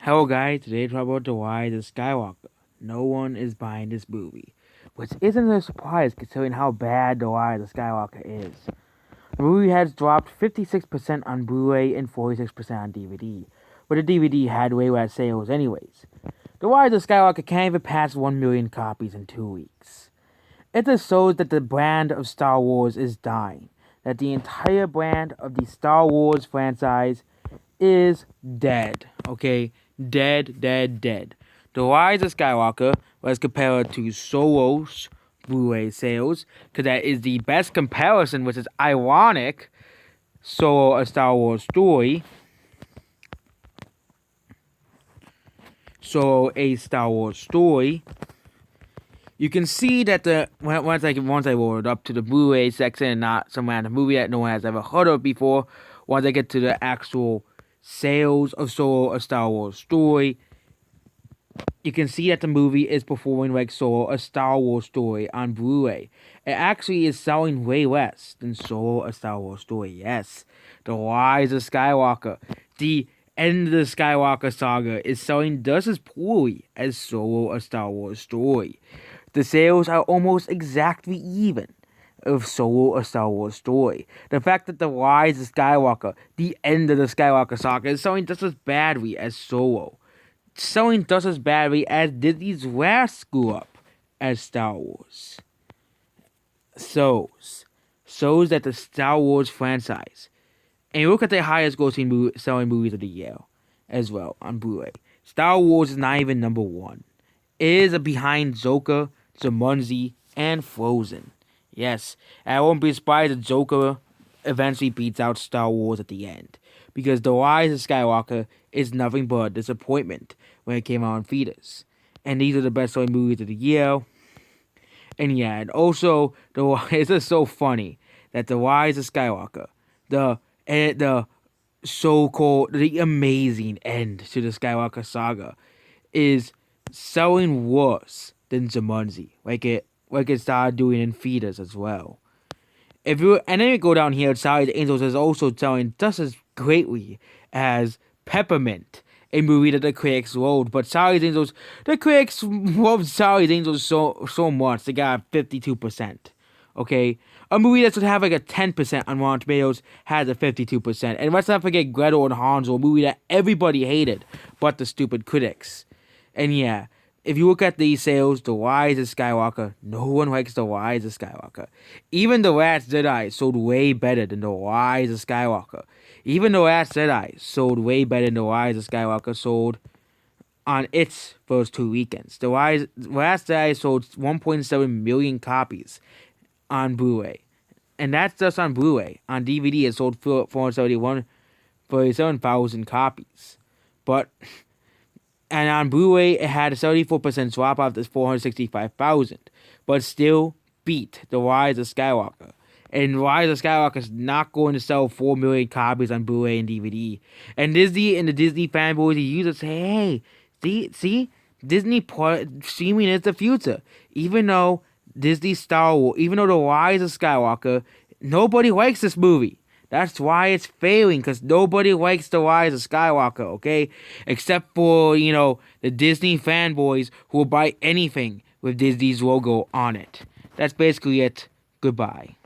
Hello guys, today talk about The Rise of Skywalker. No one is buying this movie, which isn't a surprise considering how bad The Rise of Skywalker is. The movie has dropped 56% on Blu-ray and 46% on DVD, but the DVD had way less sales anyways. The Rise of Skywalker can't even pass 1 million copies in 2 weeks. It just shows that the brand of Star Wars is dying, that the entire brand of the Star Wars franchise is dead. Okay? Dead, dead, dead. The Rise of Skywalker was compared to Solo's Blu-ray sales, because that is the best comparison, which is ironic. Solo, a Star Wars story. Solo, a Star Wars story. You can see that once I roll it up to the Blu-ray section and not some random movie that no one has ever heard of before, once I get to the actual sales of Solo, a Star Wars story, you can see that the movie is performing like Solo, a Star Wars story on Blu-ray. It actually is selling way less than Solo, a Star Wars story. Yes, The Rise of Skywalker, the end of the Skywalker saga, is selling just as poorly as Solo, a Star Wars story. The sales are almost exactly even of Solo, a Star Wars story. The fact that The Rise of Skywalker, the end of the Skywalker saga, is selling just as badly as Solo. Selling just as badly as Disney's last screw up as Star Wars. Shows that the Star Wars franchise, and you look at the highest grossing selling movies of the year as well on Blu-ray. Star Wars is not even number one. It is behind Joker, Jumanji, and Frozen. Yes, and I won't be surprised if Joker eventually beats out Star Wars at the end, because The Rise of Skywalker is nothing but a disappointment when it came out in theaters. And these are the best-selling movies of the year. And yeah, and also it's just so funny that The Rise of Skywalker, the so-called the amazing end to the Skywalker saga, is selling worse than Jumanji, like it started doing in theaters as well. And then you go down here, Charlie's Angels is also selling just as greatly as Peppermint, a movie that the critics loved. But Charlie's Angels, the critics loved Charlie's Angels so much they got 52%. Okay, a movie that should have like a 10% on Rotten Tomatoes has a 52%. And let's not forget Gretel and Hansel, a movie that everybody hated, but the stupid critics. And yeah, if you look at these sales, The Rise of Skywalker, no one likes The Rise of Skywalker. Even The Last Jedi sold way better than The Rise of Skywalker. Even The Last Jedi sold way better than The Rise of Skywalker sold on its first 2 weekends. The Last Jedi sold 1.7 million copies on Blu-ray. And that's just on Blu-ray. On DVD, it sold 437,000 copies. And on Blu-ray, it had a 74% drop off to 465,000, but still beat The Rise of Skywalker. And Rise of Skywalker is not going to sell 4 million copies on Blu-ray and DVD. And Disney and the Disney fanboys use it say, hey, see, Disney streaming is the future. Even though Disney Star Wars, even though The Rise of Skywalker, nobody likes this movie. That's why it's failing, because nobody likes The Rise of Skywalker, okay? Except for, the Disney fanboys who will buy anything with Disney's logo on it. That's basically it. Goodbye.